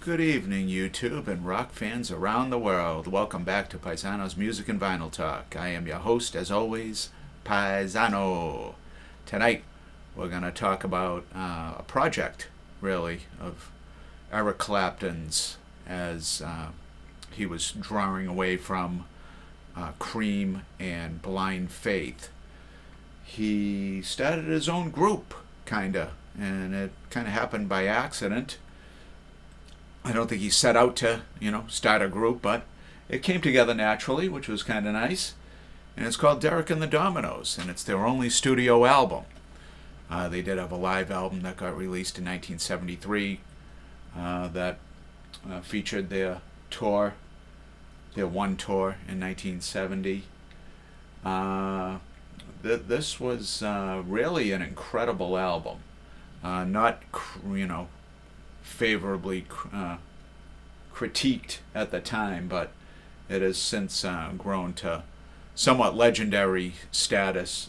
Good evening, YouTube and rock fans around the world. Welcome back to Paisano's Music and Vinyl Talk. I am your host, as always, Paisano. Tonight, we're going to talk about a project, really, of Eric Clapton's as he was drawing away from Cream and Blind Faith. He started his own group, kinda, and it kind of happened by accident. I don't think he set out to, start a group, but it came together naturally, which was kind of nice. And it's called Derek and the Dominos, and it's their only studio album. They did have a live album that got released in 1973 that featured their tour, their one tour in 1970. This was really an incredible album. Not, favorably critiqued at the time, but it has since grown to somewhat legendary status,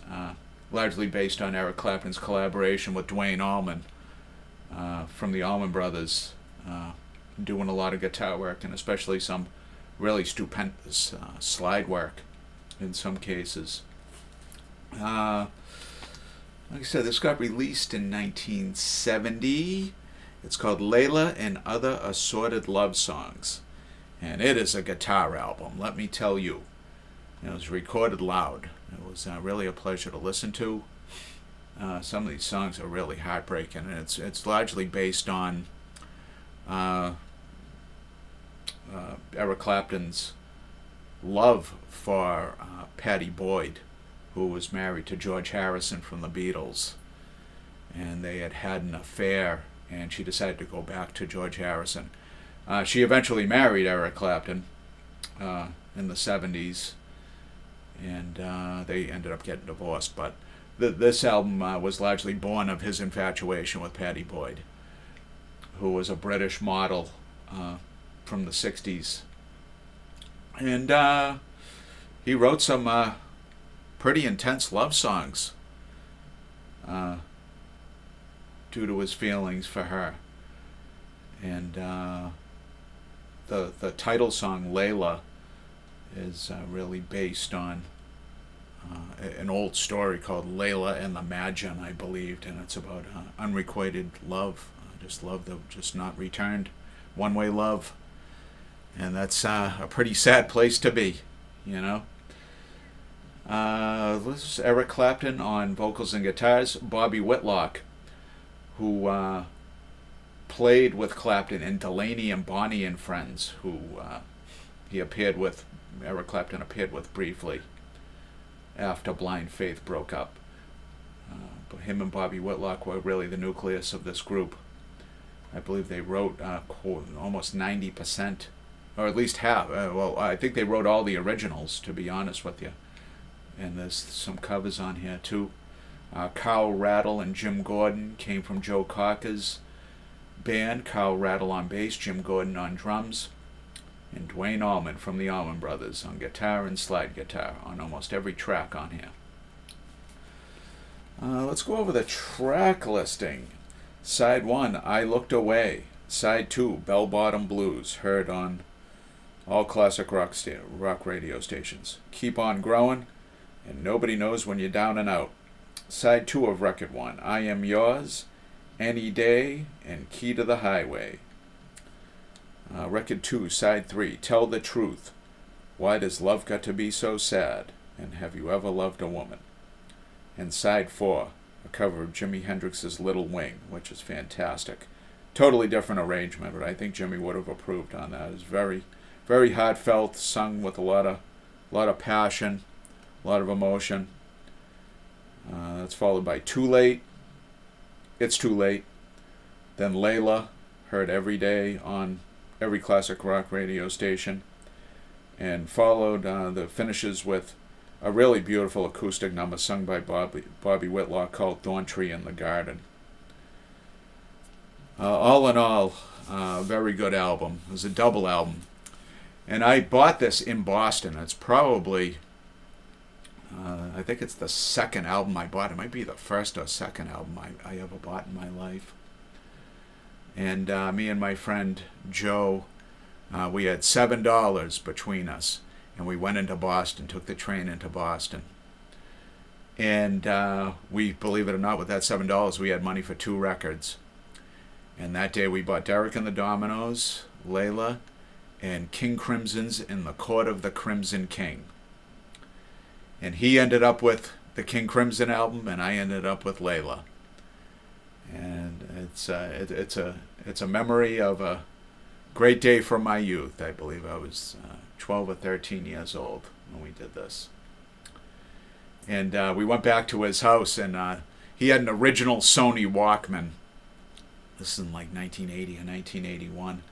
largely based on Eric Clapton's collaboration with Duane Allman from the Allman Brothers, doing a lot of guitar work and especially some really stupendous slide work in some cases. Like I said, this got released in 1970. It's called Layla and Other Assorted Love Songs. And it is a guitar album, let me tell you. It was recorded loud. It was really a pleasure to listen to. Some of these songs are really heartbreaking, and it's largely based on Eric Clapton's love for Pattie Boyd, who was married to George Harrison from the Beatles. And they had an affair, and she decided to go back to George Harrison. She eventually married Eric Clapton in the 70s, and they ended up getting divorced. But this album was largely born of his infatuation with Pattie Boyd, who was a British model from the 60s. And he wrote some pretty intense love songs due to his feelings for her. And the title song, Layla, is really based on an old story called Layla and the Magi, I believed, and it's about unrequited love, just love that just not returned, one-way love. And that's a pretty sad place to be, This is Eric Clapton on vocals and guitars. Bobby Whitlock, who played with Clapton in Delaney and Bonnie and Friends, who Eric Clapton appeared with briefly after Blind Faith broke up. But him and Bobby Whitlock were really the nucleus of this group. I believe they wrote almost 90%, or at least half. I think they wrote all the originals, to be honest with you. And there's some covers on here too. Carl Rattle and Jim Gordon came from Joe Cocker's band. Carl Rattle on bass, Jim Gordon on drums, and Duane Allman from the Allman Brothers on guitar and slide guitar on almost every track on here. Let's go over the track listing. Side 1, I Looked Away. Side 2, Bell Bottom Blues, heard on all classic rock radio stations. Keep on Growing, and Nobody Knows When You're Down and Out. Side 2 of Record 1, I Am Yours, Any Day, and Key to the Highway. Record 2, Side 3, Tell the Truth, Why Does Love Got to Be So Sad, and Have You Ever Loved a Woman? And Side 4, a cover of Jimi Hendrix's Little Wing, which is fantastic. Totally different arrangement, but I think Jimmy would have approved on that. It's very, very heartfelt, sung with a lot of passion, a lot of emotion. That's followed by Too Late, It's Too Late, then Layla, heard every day on every classic rock radio station, and followed the finishes with a really beautiful acoustic number sung by Bobby Whitlock called Thorn Tree in the Garden. All in all, very good album. It was a double album. And I bought this in Boston. It's probably, I think it's the second album I bought. It might be the first or second album I ever bought in my life. And me and my friend Joe, we had $7 between us, and we went into Boston, took the train into Boston. And we, believe it or not, with that $7, we had money for 2 records. And that day we bought Derek and the Dominos, Layla, and King Crimson's In the Court of the Crimson King. And he ended up with the King Crimson album, and I ended up with Layla. And it's a memory of a great day from my youth. I believe I was 12 or 13 years old when we did this. And we went back to his house, and he had an original Sony Walkman. This is in like 1980 or 1981.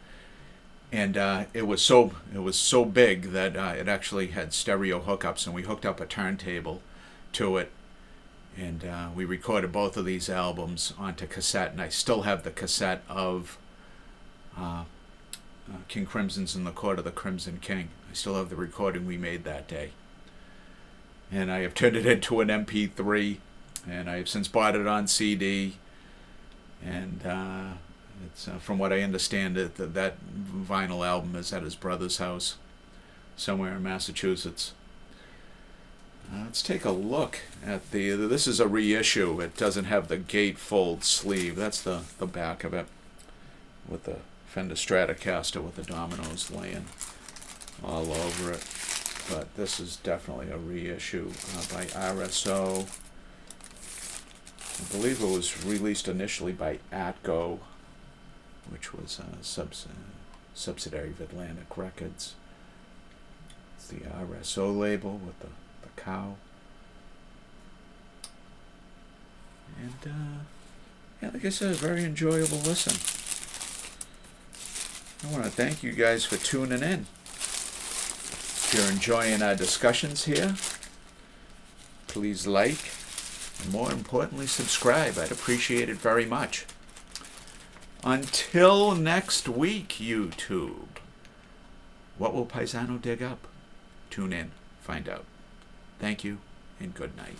And it was so big that it actually had stereo hookups, and we hooked up a turntable to it, and we recorded both of these albums onto cassette. And I still have the cassette of King Crimson's In the Court of the Crimson King. I still have the recording we made that day, and I have turned it into an MP3, and I have since bought it on CD. And it's from what I understand, that vinyl album is at his brother's house somewhere in Massachusetts. Let's take a look at this is a reissue. It doesn't have the gatefold sleeve. That's the back of it, with the Fender Stratocaster with the Dominos laying all over it. But this is definitely a reissue by RSO. I believe it was released initially by Atco, which was a subsidiary of Atlantic Records. It's the RSO label with the cow. And yeah, like I said, a very enjoyable listen. I want to thank you guys for tuning in. If you're enjoying our discussions here, please like, and more importantly, subscribe. I'd appreciate it very much. Until next week, YouTube. What will Paisano dig up? Tune in, find out. Thank you, and good night.